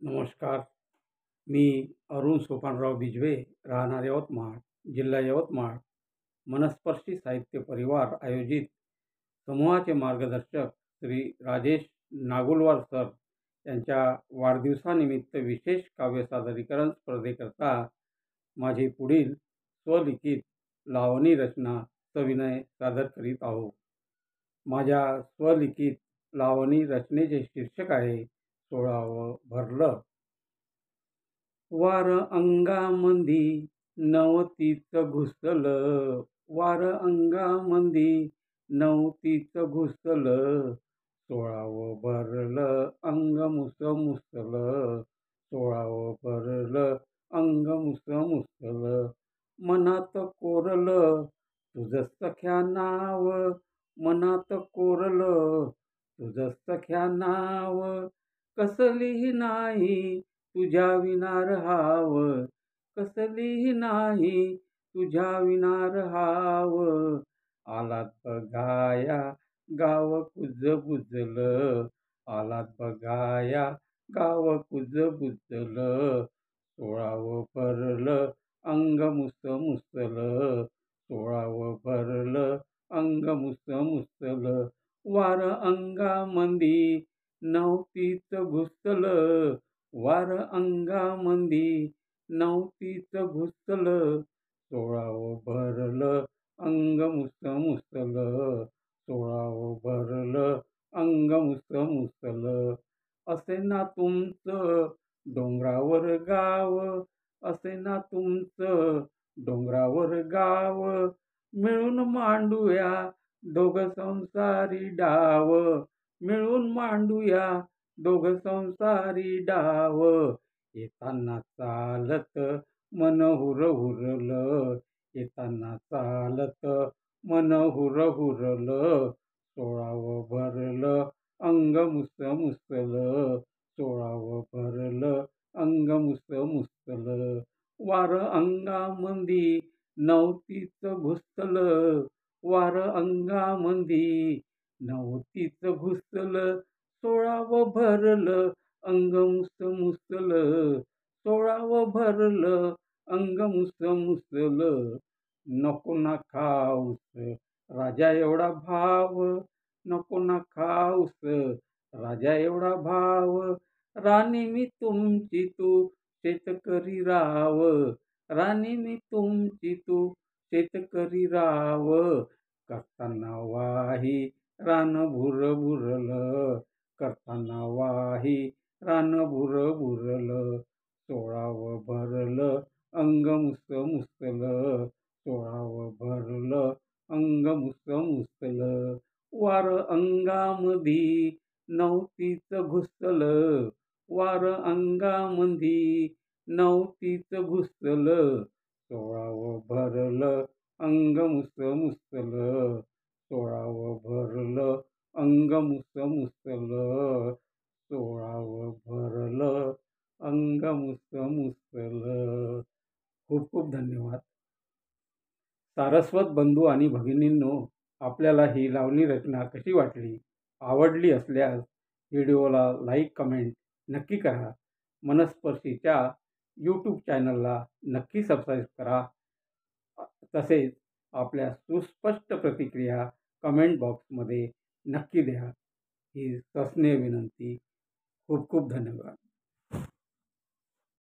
नमस्कार. मी अरुण सोपानराव बिजवे, राहणार यवतमाळ, जिल्हा यवतमाळ. मनस्पर्शी साहित्य परिवार आयोजित समूहाचे मार्गदर्शक श्री राजेश नागुलवार सर यांच्या वाढदिवसानिमित्त विशेष काव्य सादरीकरण स्पर्धेकरता माझी पुढील स्वलिखित लावणी रचना सविनय सादर करीत आहो. माझ्या स्वलिखित लावणी रचनेचे शीर्षक आहे 16वं भरलं. वार अंगामंदी नवतीच घुसलं, वार अंगामंदी नवतीच घुसलं, 16वं भरलं अंग मुसलं, 16वं भरलं अंग मुसलं. मनात कोरलं तुझं सख्या नाव, मनात कोरलं तुझं सख्या नाव, कसलीही नाही तुझ्या विना रहाव, कसलीही नाही तुझ्या विना रहाव. आलात बघाया गाव कुजबुजलं, आलात बघाया गाव कुजबुजलं, 16वं भरलं अंग मुसलं, 16वं भरलं अंग मुसलं. वार अंगामंदी नवतीच घुसलं, वार अंगामंदी नवतीच घुसलं, 16वं भरलं अंग मुसलं, 16वं भरलं अंग मुसलं. असे ना तुमचं डोंगरावर गाव, असे ना तुमचं डोंगरावर गाव, मिळून मांडूया दोघ संसारी डाव, मिळून मांडूया दोघ संसारी डाव. येताना चालत मन हुरहुरलं, येताना चालत मन हुरहुरलं, 16वं भरलं अंग मुसलं, 16वं भरलं अंग मुसलं. वार अंगामंदी नवतीच घुसलं, वार अंगामंदी नवतीच घुसलं, 16वं भरलं अंग मुसलं, 16वं भरलं अंग मुसलं. नको ना खाऊस राजा एवढा भाव, नको ना खाऊस राजा एवढा भाव, राणी मी तुमची तू शेतकरी राव, राणी मी तुमची तू शेतकरी राव. करताना वाही रान भुरभुरलं, करताना वाही रान भुरभुरलं, 16वं भरलं अंग मुसलं, 16वं भरलं अंग मुसलं. वार अंगामधी नवतीच घुसलं, वार अंगामधी नवतीच घुसलं, 16वं भरलं अंग मुसलं, 16वं भरलं अंग मुसलं, 16वं भरलं अंग मुसलं. खूप खूप धन्यवाद. सारस्वत बंधू आणि भगिनींनो, आपल्याला ही लावणी रचना कशी वाटली? आवडली असल्यास व्हिडिओला लाईक कमेंट नक्की करा. मनस्पर्शीच्या यूट्यूब चॅनलला नक्की सबस्क्राईब करा. तसेच आपल्या सुस्पष्ट प्रतिक्रिया कमेंट बॉक्समध्ये नक्की द्या. ही सस्नेह विनंती. खूप खूप धन्यवाद.